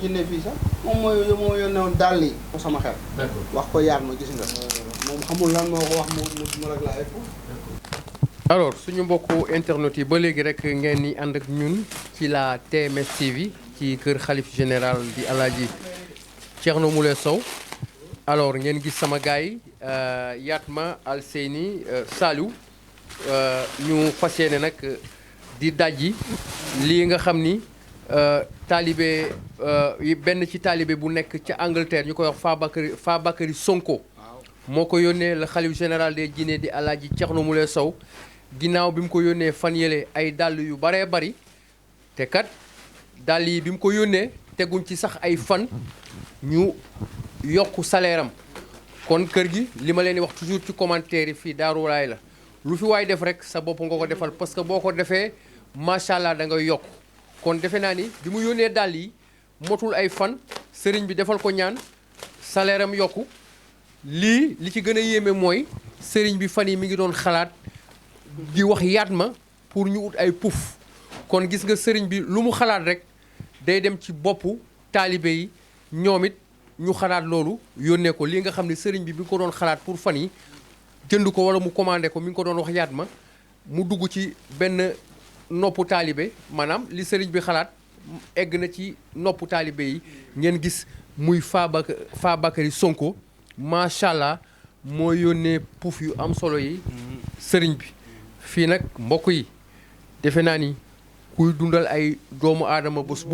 jinne fii sax moom moo yónnee woon dàll yi ko sama xel. d'accord wax ko yaat ma gis nga. moom xamul lan moo ko wax mu rek la ay fo. alors suñu mbokku internet yi ba léegi rek ngeen ni ànd ak ñun ci la TMS TV ci kër xalif général di Alaaji Thierno Moule Sow alors ngeen gis sama gars yi Yatma Alseyni Saliou ñu fas yéene nag di dajji lii nga xam ni taalibe benn ci taalibe bu nekk ca Angleterre ñu koy wax Fabakary Sonko moo ko yónnee le xalif général des jinne di Alaaji Thierno Moule Sow ginnaaw bi mu ko yónnee fan yële ay dàll yu baree bari te kat dàll yi bi mu ko yónnee teguñ ci sax ay fan ñu yokk salaire am kon kër gi li ma leen di wax toujours ci commentaire yi fii Daaru Laay la lu fi waay def rek sa bopp nga ko defal parce que boo ko defee macha allah da ngay yokk kon defe naa ni bi mu yónnee dàll yi motul ay fan sëriñ bi defal ko ñaan salaire am yokku lii li ci gën a yéeme mooy sëriñ bi fan yi mi ngi doon xalaat di wax Yatma pour ñu ut ay puf kon gis nga sëriñ bi lu mu xalaat rek day dem ci boppu taalibe yi ñoom it ñu xalaat loolu yónnee ko li nga xam ne sëriñ bi ko doon xalaat pour fan yi jënd ko wala mu commandé ko mi ngi ko doon wax Yatma mu dugg ci benn noppu taalibe maanaam li sëriñ bi xalaat egg na ci noppu taalibe yi ngeen gis muy Fabakary Sonko macha allah moo yónnee puuf yu am solo yi sëriñ bi fii nag mbokk yi defe naa ni kuy dundal ay doomu aadama bés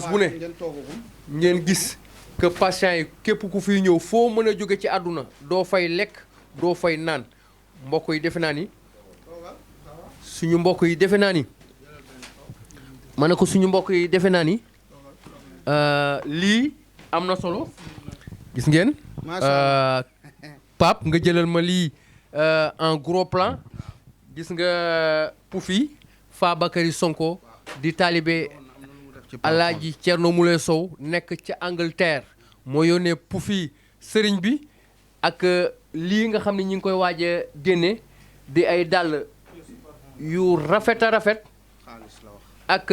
bu ne ngeen gis que patient yi képp ku fiy ñëw foo mën a jóge ci àdduna doo fay lekk doo fay naan mbokk yi defe naa ni suñu mbokk yi defe naa ni ma ne ko suñu mbokk yi defe naa ni lii am na solo gis ngeen Pape nga jëlal ma lii en gros plan gis nga pufi Fabakary Sonko di taalibe Alaaji Thierno Moule Sow nekk ca Angleterre moo yónnee pufi sëriñ bi ak lii nga xam ne ñi ngi koy waaj a génne di ay dàll yu rafet a rafet ak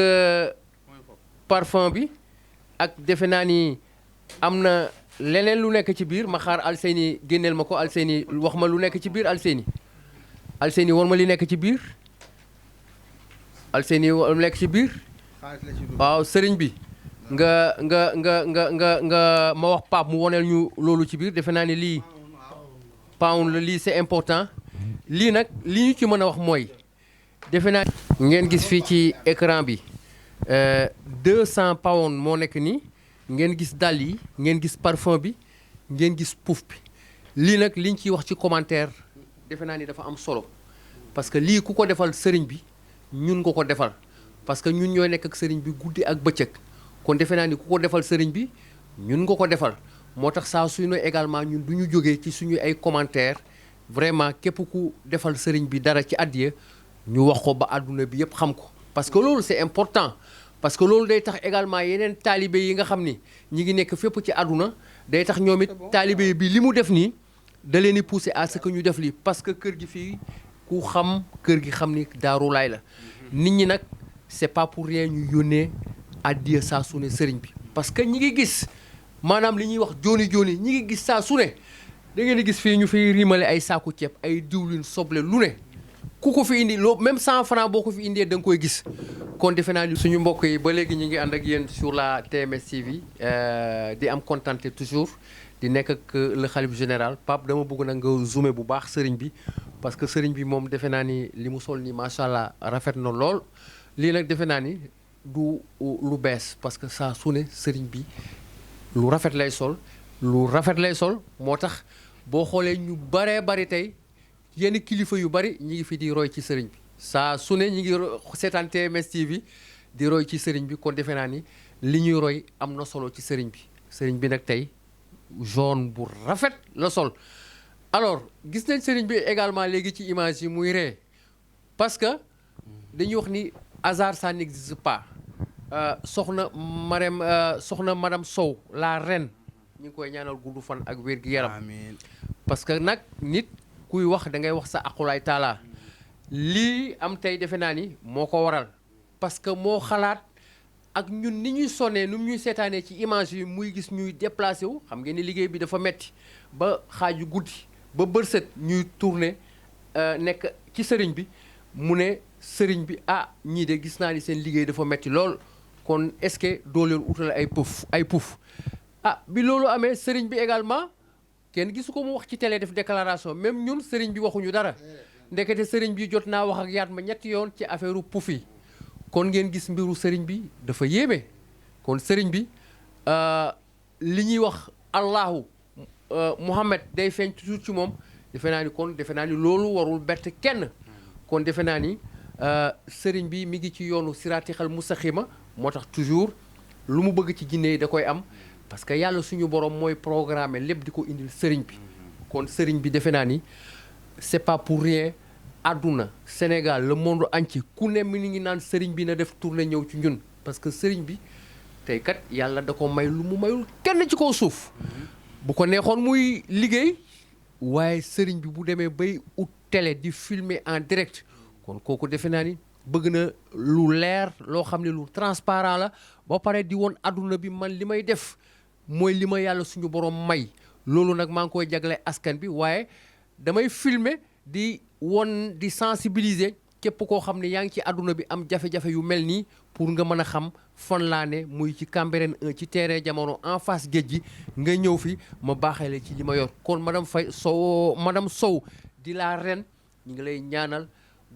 parfum bi ak defe naa ni am na leneen lu nekk ci biir ma xaar Alseyni génneel ma ko Alseyni wax ma lu nekk ci biir Alseyni war ma li nekk ci biir Alseyni war ma nekk ci biir waaw sëriñ bi nga ma wax Pape mu woneel ñu loolu ci biir defe naa ni lii pound la lii c'est important lii nag li ñu ci mën a wax mooy defe naa ngeen gis fii ci écran bi 200 pound moo nekk nii ngeen gis dàll yi ngeen gis parfum bi ngeen gis puuf bi lii nag liñ ciy wax ci commentaire defe naa ni dafa am solo parce que lii ku ko defal sëriñ bi ñun nga ko defal parce que ñun ñooy nekk ak sëriñ bi guddi ak bëccëg kon defe naa ni ku ko defal sëriñ bi ñun nga ko defal moo tax saa suy ne également ñun du ñu jógee ci suñu ay commentaire vraiment képp ku defal sëriñ bi dara ci àddiya ñu wax ko ba àdduna bi yëpp xam ko parce que loolu c'est important parce que loolu day tax également yeneen taalibe yi nga xam ni ñi ngi nekk fépp ci àdduna day tax ñoom it taalibe bi li mu def nii da leen di pousser à ce que ñu def lii parce que kër gi fii ku xam kër gi xam ni Daaru Laay la nit ñi nag c'est pas pour rien ñu yónnee àddiya saa su ne sëriñ bi parce que ñi ngi gis maanaam li ñuy wax jooni jooni ñi ngi gis saa su ne da ngeen di gis fii ñu fiy rimale ay saaku ceeb ay diwlin soble lu ne ku ko fi indi loo même 100 francs boo ko fi indee da nga koy gis kon defe naa ni suñu mbokk yi ba léegi ñu ngi ànd ak yéen sur la TMS TV di am contenté toujours di nekk ak le xalif général Pape dama bëgg nag nga zoomé bu baax sëriñ bi parce que sëriñ bi moom defe naa ni li mu sol ni macha allah rafet na lool lii nag defe naa ni du lu bees parce que saa su ne sëriñ bi lu rafet lay sol moo tax boo xoolee ñu baree bari tey yenn kilifa yu bari ñi ngi fi di roy ci sëriñ bi saa su ne ñi ngi seetaan TMS TV di roy ci sëriñ bi kon defe naa ni li ñuy roy am na solo ci sëriñ bi nag tey jaune bu rafet la sol alors gis nañ sëriñ bi également léegi ci image yi muy ree parce que dañuy wax ni hasard ça n'existe pas soxna madame Sow la reine ñu ngi koy ñaanal gudd fan ak wér gi yaram amiin parce que nag nit kuy wax da ngay wax sa aqulaay taala lii am tey defe naa ni moo ko waral parce que moo xalaat ak ñun ni ñuy sonnee nu ñuy seetaanee ci image yi muy gis ñuy déplacé wu xam ngeen ni liggéey bi dafa metti ba xaaju guddi ba bërsët ñuy tourner nekk ci sëriñ bi mu ne sëriñ bi ñii de gis naa ni seen liggéey dafa metti lool kon est-ce que doo leen utale ay puuf bi loolu amee sëriñ bi également kenn gisu ko mu wax ci télé def déclaration même ñun sëriñ bi waxuñu dara ndekete sëriñ bi jot naa wax ak yaat ma ñetti yoon ci affaire puuf yi kon ngeen gis mbiru sëriñ bi dafa yéeme kon sëriñ bi li ñuy wax Allahu Muhammad day feeñ toujours ci moom defe naa ni loolu warul bett kenn kon defe naa ni sëriñ bi mi ngi ci yoonu siraatixal mustaxima moo tax toujours lu mu bëgg ci jinne yi da koy am parce que yàlla suñu borom mooy programme lépp di ko indil sëriñ bi kon sëriñ bi defe naa ni c'est pas pour rien àdduna Sénégal le monde entier ku ne mi ngi naan sëriñ bi na def tournée ñëw ci ñun parce que sëriñ bi tey kat yàlla da ko may lu mu mayul kenn ci kaw suuf bu ko neexoon muy liggéey waaye sëriñ bi bu demee bay ut télé di filmer en direct kon kooku defe naa ni bëgg na lu leer loo xam ne lu transparent la ba pare di woon àdduna bi man li may def mooy li ma yàlla suñu borom may loolu nag maa ngi koy jagle askan bi waaye damay filmer di won di sensibiliser képp koo xam ne yaa ngi ci àdduna bi am jafe-jafe yu mel nii pour nga mën a xam fan laa ne muy ci Cambérène 1 ci terrain jamono en face géej gi nga ñëw fi ma baaxee la ci li ma yor kon madame Sow di la ren ñu ngi lay ñaanal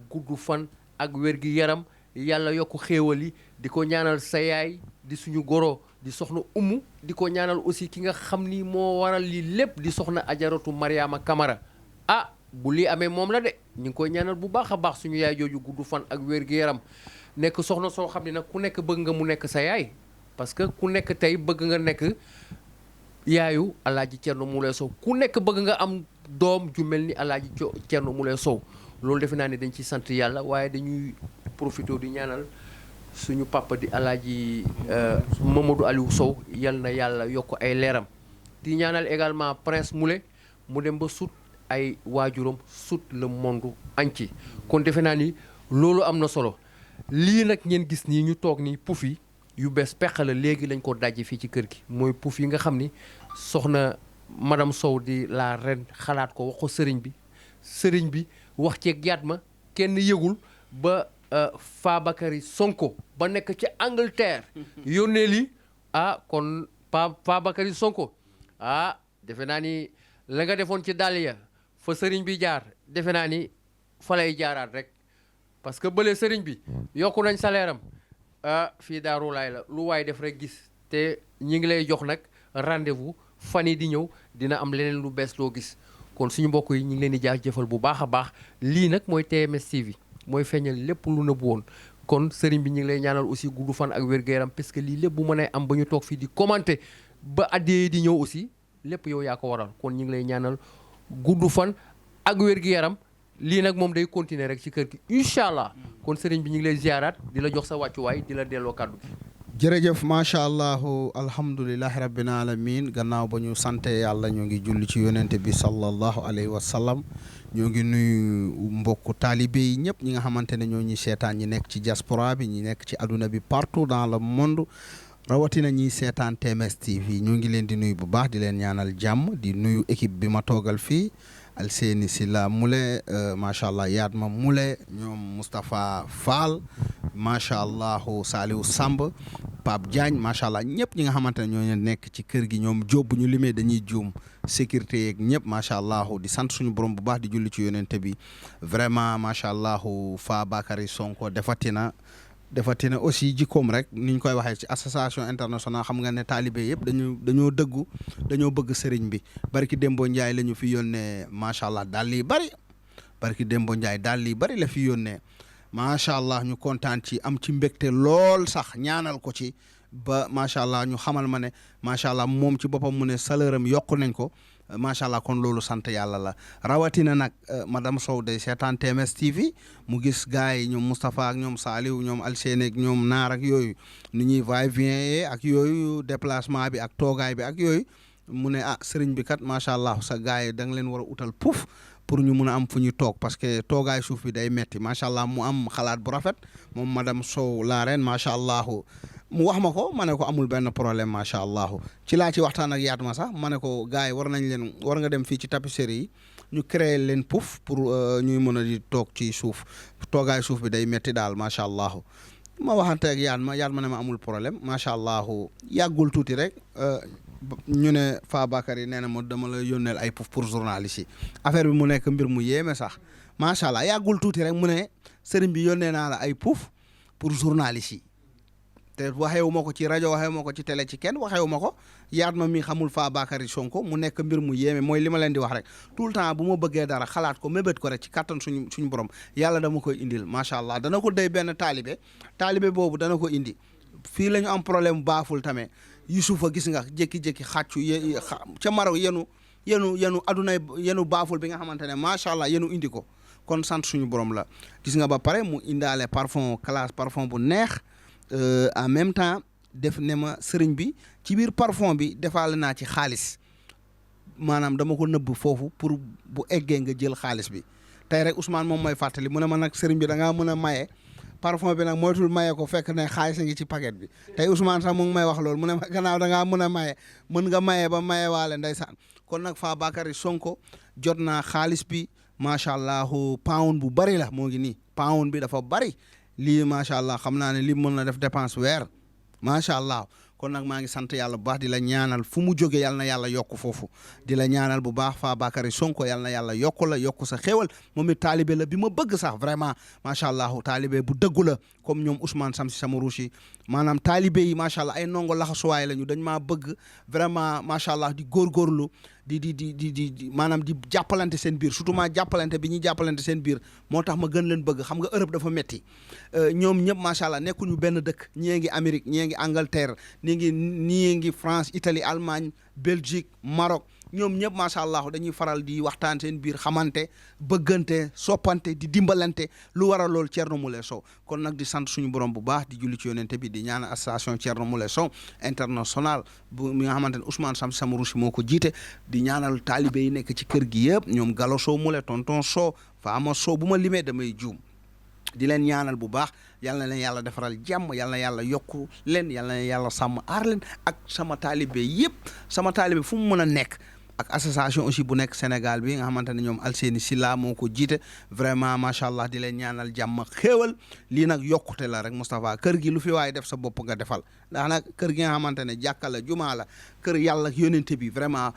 gudd fan ak wér gi yaram yàlla yokk xéewal yi di ko ñaanal sa yaay di suñu goro di soxna Umu di ko ñaanal aussi ki nga xam ni moo waral lii lépp di soxna Ajaratu Mariama Kamara bu lii amee moom la de ñu ngi koy ñaanal bu baax a baax suñu yaay jooju gudd fan ak wér gi yaram nekk soxna soo xam ne nag ku nekk bëgg nga mu nekk sa yaay parce que ku nekk tey bëgg nga nekk yaayu Alaaji Thierno Moule Sow ku nekk bëgg nga am doom ju mel ni Alaaji Thierno Moule Sow loolu defe naa ne dañ ci sant yàlla waaye dañuy profité di ñaanal suñu papa di Alaaji Mamadou Aliou Sow yal na yàlla yokk ay leeram di ñaanal également Prince Moule mu dem ba sut ay waajuram sut le monde entier kon defe naa ni loolu am na solo lii nag ngeen gis nii ñu toog nii puuf yi yu bees peq la léegi lañ ko dajji fii ci kër gi mooy puuf yi nga xam ni soxna madame Sow di la ren xalaat ko wax ko sëriñ bi wax ceeg yaat ma kenn yëgul ba Fabakary Sonko ba nekk ci Angleterre yónnee lii kon Fabakary Sonko defe naa ni la nga defoon ci dàll ya fa sëriñ bi jaar defe naa ni fa lay jaaraat rek parce que bële sëriñ bi yokku nañ salaire am fii Daaru Laay la lu waay def rek gis te ñi ngi lay jox nag rendez-vous fan yi di ñëw dina am leneen lu bees loo gis kon suñu mbokk yi ñu ngi leen di jaajëfal bu baax a baax lii nag mooy TMS TV mooy feeñal lépp lu nëbbu woon kon sëriñ bi ñu ngi lay ñaanal aussi gudd fan ak wér-gu-yaram parce que lii lépp bu mënee am ba ñu toog fii di commenter ba addee di ñëw aussi lépp yow yaa ko waral kon ñu ngi lay ñaanal gudd fan ak wér-gu-yaram lii nag moom day continuer rek ci kër gi incha allah kon sëriñ bi ñu ngi lay ziaraat di la jox sa wàccuwaay di la delloo kàddu gi. jërëjëf macha allah alhamdulilahi rabbil alamin gannaaw ba ñu sante yàlla ñoo ngi julli ci yonente bi sallallahu alayhi wa sallam ñoo ngi nuyu mbokku taalibe yi ñëpp ñi nga xamante ne ñoo ñuy seetaan ñi nekk ci diaspora bi ñi nekk ci adduna bi partout dans le monde rawatina ñiy seetaan TMS TV ñoo ngi leen di nuyu bu baax di leen ñaanal jàmm di nuyu équipe bi ma toogal fii Alseyni Silla Moule macha allah Yatma Moule ñoom Moustapha Fall macha allah Saliou Samb Pape Diagne macha allah ñëpp ñi nga xamante ne ñoo nekk ci kër gi ñoom jóob ñu limee dañuy juum sécurité yeeg ñëpp macha allah di sant suñu borom bu baax di julli ci yonente bi vraiment macha allah Fabakary Sonko defatina aussi jikkoom rek ni ñu koy waxee ci association internationale xam nga ne taalibe yëpp dañoo dëggu dañoo bëgg sëriñ bi barki Dembo Ndiaye la ñu fi yónnee macha allah daal yi bari barki Dembo Ndiaye daal yi bari la fi yónnee macha allah ñu kontaan ci am ci mbégte lool sax ñaanal ko ci ba macha allah ñu xamal ma ne macha allah moom ci boppam mu ne salaire am yokku nañ ko macha allah kon loolu sant yàlla la rawatina nag madame Sow day seetaan TMS TV mu gis gars yi ñoom Moustapha ak ñoom Saliou ñoom Alseyni ak ñoom Naar ak yooyu ni ñuy va-et-vient ak yooyu déplacement bi ak toogaay bi ak yooyu mu ne ah sëriñ bi kat macha allah sa gars yi da nga leen war a utal puuf pour ñu mun a am fu ñu toog parce que toogaay suuf bi day metti macha allah mu am xalaat bu rafet moom madame Sow la reine macha allah mu wax ma ko ma ne ko amul benn problème macha allah ci laa ci waxtaan ak yaat ma sax ma ne ko gars yi war nga dem fii ci tapisserie yi ñu créer leen puuf pour ñuy mën a di toog ci suuf toogaay suuf bi day metti daal macha allah. ma waxante ak yaat ma ne ma amul problème macha allah yàggul tuuti rek ñu ne Fabakary nee na ma dama la yónneel ay puuf pour journaliste yi affaire bi mu nekk mbir mu yéeme sax macha allah yàggul tuuti rek mu ne sëriñ bi yónnee naa la ay puuf pour journaliste yi te waxewu ma ko ci rajo waxewu ma ko ci télé ci kenn waxewu ma ko yaat ma mi xamul Fabakary Sonko mu nekk mbir mu yéeme mooy li ma leen di wax rek tout le temps bu ma bëggee dara xalaat ko mébét ko rek ci kattan suñu borom yàlla dama koy indil macha allah dana ko déy benn taalibe boobu dana ko indi fii la ñu am problème baaful tamit Yusufa gis nga jékki-jékki xàccu ca Maroc yenu aduna yenu baaful bi nga xamante ne macha allah yenu indi ko kon sant suñu borom la gis nga ba pare mu indaale parfum bu neex en même temps def ne ma sëriñ bi ci biir parfum bi defaale naa ci xaalis maanaam dama ko nëbb foofu pour bu eggee nga jël xaalis bi tey rek Ousmane moom mooy fàttali mu ne ma nag sëriñ bi da ngaa mën a maye parfum bi nag moytul maye ko fekk ne xaalis a ngi ci paquet bi tey Ousmane sax mu ngi may wax loolu mu ne ma gannaaw da ngaa mën a maye mën nga maye ba maye waale ndeysaan kon nag Fabakary Sonko jot naa xaalis bi macha allah pound bu bari la moo ngi nii pound bi dafa bari lii macha allah xam naa ne lii mën na def dépense weer macha allah kon nag maa ngi sant yàlla bu baax di la ñaanal fu mu jóge yàlla na yàlla yokk foofu di la ñaanal bu baax Fabakary Sonko yàlla na yàlla yokk sa xéwal moom it taalibe la bi ma bëgg sax vraiment macha allah taalibe bu dëggu la comme ñoom Ousmane Samsi Samarouchi maanaam taalibe yi macha allah ay ndongo laxasuwaay la ñu dañ maa bëgg vraiment macha allah di góorgóorlu di maanaam di jàppalante seen biir surtout maa jàppalante bi ñuy jàppalante seen biir moo tax ma gën leen bëgg xam nga Europe dafa metti ñoom ñëpp macha allah nekkuñu benn dëkk ñii ngi Amérique ñii ngi Angleterre ñii ngi France Italie Allemagne Belgique Maroc ñoom ñëpp macha allah dañuy faral di waxtaan seen biir xamante bëggante soppante di dimbalante lu waral loolu Thierno Moule Sow kon nag di sant suñu borom bu baax di julli ci yonente bi di ñaan association Thierno Moule Sow international bu mi nga xamante ne Ousmane Samsi Samarouchi moo ko jiite di ñaanal taalibe yi nekk ci kër gi yëpp ñoom Gallo Sow Moule tonton Sow Fama Sow bu ma limee damay juum di leen ñaanal bu baax yal na leen yàlla defaral jàmm yal na yàlla yokku leen yal na leen yàlla sàmm aar leen ak sama taalibe yëpp sama taalibe fu mu mën a nekk ak association aussi bu nekk Sénégal bi nga xamante ne ñoom Alseni Silla moo ko jiite vraiment macha allah di leen ñaanal jàmm xéewal lii nag yokkute la rek Moustapha kër gi lu fi waaye def sa bopp nga defal ndax nag kër gi nga xamante ne jàkka la jumaa la kër yàlla ak yónente bi vraiment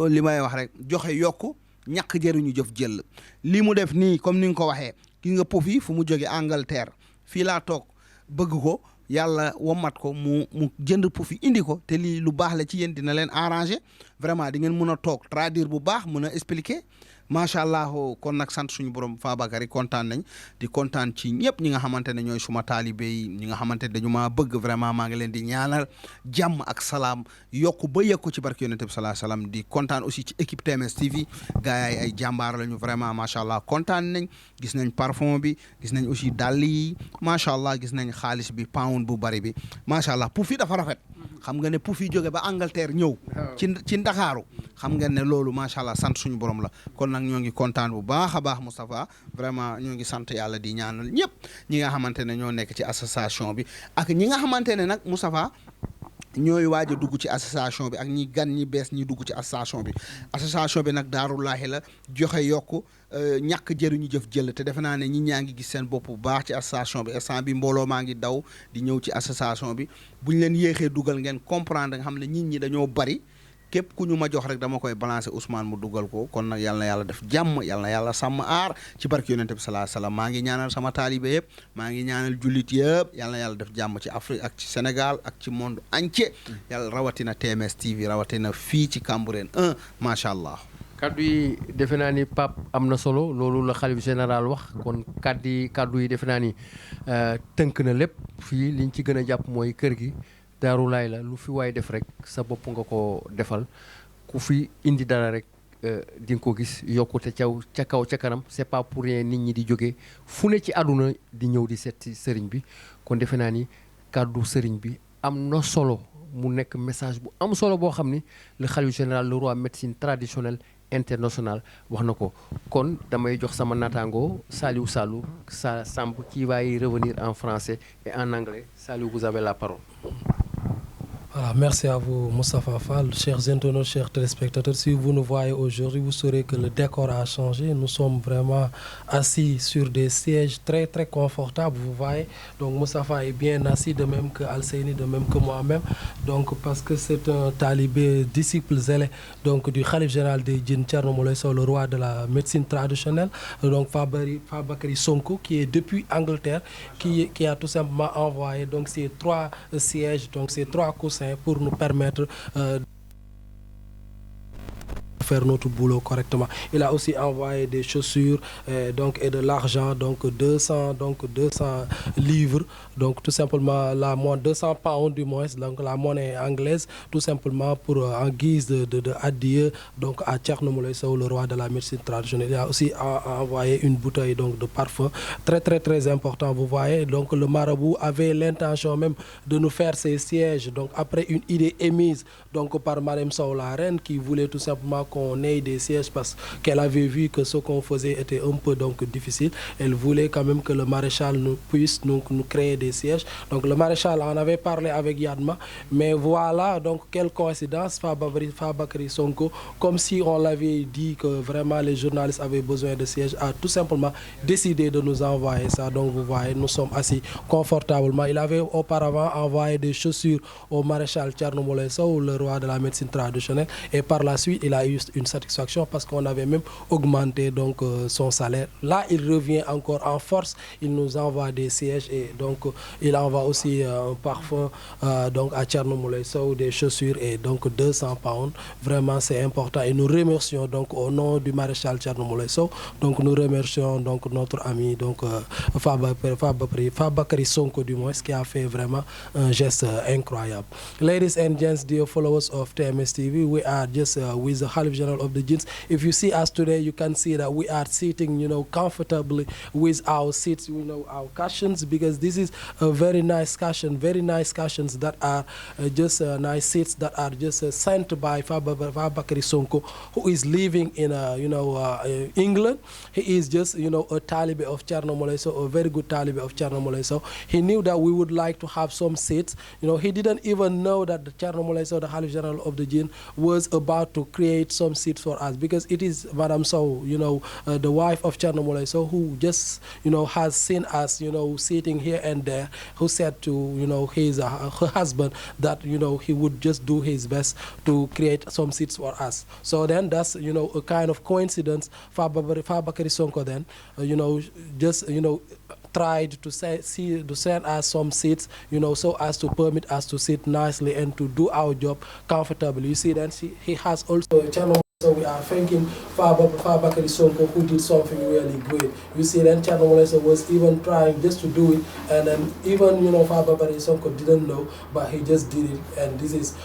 li may wax rek joxe yokku ñàkk jëriñu jëf jël lii mu def nii comme ni nga ko waxee ki nga pof yi fu mu jóge Angleterre fii laa toog bëgg ko yàlla womat ko mu jënd puuf yi indi ko te lii lu baax la ci yéen dina leen arranger vraiment di ngeen mun a toog traduire bu baax mun a expliquer macha allah kon nag sant suñu borom Fabakary kontaan nañ di kontaan ci ñëpp ñi nga xamante ne ñooy suma taalibe yi ñi nga xamante ne dañu maa bëgg vraiment maa ngi leen di ñaanal jàmm ak salaam yokku ba yëg ko ci barke yonent bi sallallahu alayhi wasallam di kontaan aussi ci équipe TMS TV gars yi ay jàmbaar lañu vraiment macha allah kontaan nañ gis nañ parfum bi gis nañ aussi dàll yi macha allah gis nañ xaalis bi pound bu bari bi macha allah puuf yi dafa rafet xam nga ne puuf yi jóge ba Angleterre ñëw ci Ndakaaru xam nga ne loolu macha allah sant suñu borom la kon nag ñoo ngi kontaan bu baax a baax Moustapha vraiment ñoo ngi sant yàlla di ñaanal ñëpp ñi nga xamante ne ñoo nekk ci association bi ak ñi nga xamante ne nag Moustapha ñooy waaj a dugg ci association bi ak ñi gan ñi bees ñi dugg ci association bi nag daarullahi la joxe yokku ñàkk jëriñu jëf jël te defe naa ne ñi ñaa ngi gis seen bopp bu baax ci association bi instant bi mbooloo maa ngi daw di ñëw ci association bi buñ leen yéexee dugal ngeen comprendre nga xam ne nit ñi dañoo bari képp ku ñu ma jox rek dama koy balancer Ousmane mu dugal ko kon nag yal na yàlla def jàmm yal na yàlla sàmm aar ci barke yonent bi sallallahu alayhi wasallam maa ngi ñaanal sama taalibe yëpp maa ngi ñaanal jullit yëpp yal na yàlla def jàmm ci Afrique ak ci Sénégal ak ci monde entier yàlla rawatina TMS TV rawatina fii ci Cambérène 1 macha allah. kaddu yi defe naa ni Pape am na solo loolu la xalif général wax kon kaddu yi defe naa ni tënk na lépp fii liñ ci gën a jàpp mooy kër gi. Daaru Laay la lu fi waay def rek sa bopp nga ko defal ku fi indi dara rek di nga ko gis yokkute ca kaw ca kanam c'est pas pour rien nit ñi di jóge fu ne ci àdduna di ñëw di seet ci sëriñ bi kon defe naa ni kàddu sëriñ bi am na solo mu nekk message bu am solo boo xam ni le khalife général le roi médecine traditionnelle internationale wax na ko kon damay jox sama naataango Saliou Samb qui va y revenir en français et en anglais. Saliou, vous avez la parole. Voilà, merci à vous Moustapha Fall, chers internautes, chers téléspectateurs. Si vous nous voyez aujourd'hui, vous saurez que le décor a changé. Nous sommes vraiment assis sur des sièges très très confortables, vous voyez. Donc Moustapha est bien assis, de même que Al-Seyni, de même que moi-même. Donc parce que c'est un talibé, disciple zélé donc du khalife général des djinns Thierno Moulé Sow, le roi de la médecine traditionnelle. Donc Fabakary Sonko, qui est depuis Angleterre, qui a tout simplement envoyé donc ces 3 sièges, donc ces 3 coussins pour nous permettre faire notre boulot correctement. Il a aussi envoyé des chaussures donc, et de l'argent, donc 200 livres, donc tout simplement la monnaie, 200 pounds du moins, donc la monnaie anglaise, tout simplement pour en guise de adieu donc à Thierno Moulé Sow, le roi de la médecine traditionnelle. Il a aussi envoyé une bouteille donc de parfum très important, vous voyez. Donc le marabout avait l'intention même de nous faire ces sièges, donc après une idée émise donc par Madame Sow la reine, qui voulait tout simplement qu'on ait des sièges parce qu'elle avait vu que ce qu'on faisait était un peu donc difficile. Elle voulait quand même que le maréchal puisse donc nous créer des sièges. Donc le maréchal en avait parlé avec Yadma, mais voilà donc quelle coïncidence, Fabakary Sonko, comme si on l'avait dit que vraiment les journalistes avaient besoin de sièges, a tout simplement décidé de nous envoyer ça. Donc vous voyez, nous sommes assis confortablement. Il avait auparavant envoyé des chaussures au maréchal Thierno Moulé Sow, le roi de la médecine traditionnelle, et par la suite il a eu une satisfaction parce qu'on avait même augmenté donc son salaire. Là il revient encore en force, il nous envoie des sièges et donc il envoie aussi un parfum donc à Thierno Moulé Sow, des chaussures et donc 200 pounds. Vraiment c'est important et nous remercions donc au nom du maréchal Thierno Moulé Sow, donc nous remercions donc notre ami donc Fabakary Sonko du moins, qui a fait vraiment un geste incroyable. Ladies and gents, dear followers of TMS TV, we are just with the Khalif General of the Jinns. If you see us today, you can see that we are sitting, comfortably with our seats, our cushions, because this is a very nice cushion, very nice cushions that are just nice seats that are just sent by Fabakary Sonko, who is living in, England. He is just, a Taliban of Thierno Moulé Sow, a very good Taliban of Thierno Moulé Sow. He knew that we would like to have some seats. He didn't even know that the Thierno Moulé Sow, the Khalif General of the Jinn, was about to create some seats for us, because it is Madame Sow, the wife of Thierno Moulé Sow, who just, has seen us, sitting here and there, who said to, her husband that, he would just do his best to create some seats for us. So then that's, a kind of coincidence. Fabakary Sonko then, tried to send us some seats, so as to permit us to sit nicely and to do our job comfortably. You see, then he has also a channel. So we are thanking Fabakary Sonko, who did something really great. You see, then Thierno Moulé Sow was even trying just to do it, and then even Fabakary Sonko didn't know, but he just did it, and this is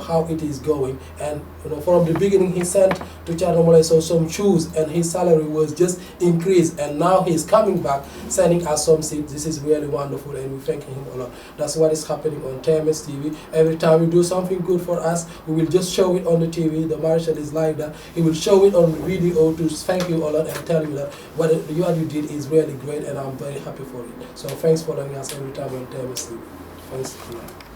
how it is going. And from the beginning he sent to Thierno Moulé Sow some shoes, and his salary was just increased, and now he's coming back sending us some seats. This is really wonderful, and we're thanking him a lot. That's what is happening on TMS TV. Every time we do something good for us, we will just show it on the TV. The Marshal is like that. He will show it on video to thank you a lot and tell you that what you did is really great, and I'm very happy for it. So thanks for following us every time on TMS TV. Thanks a lot.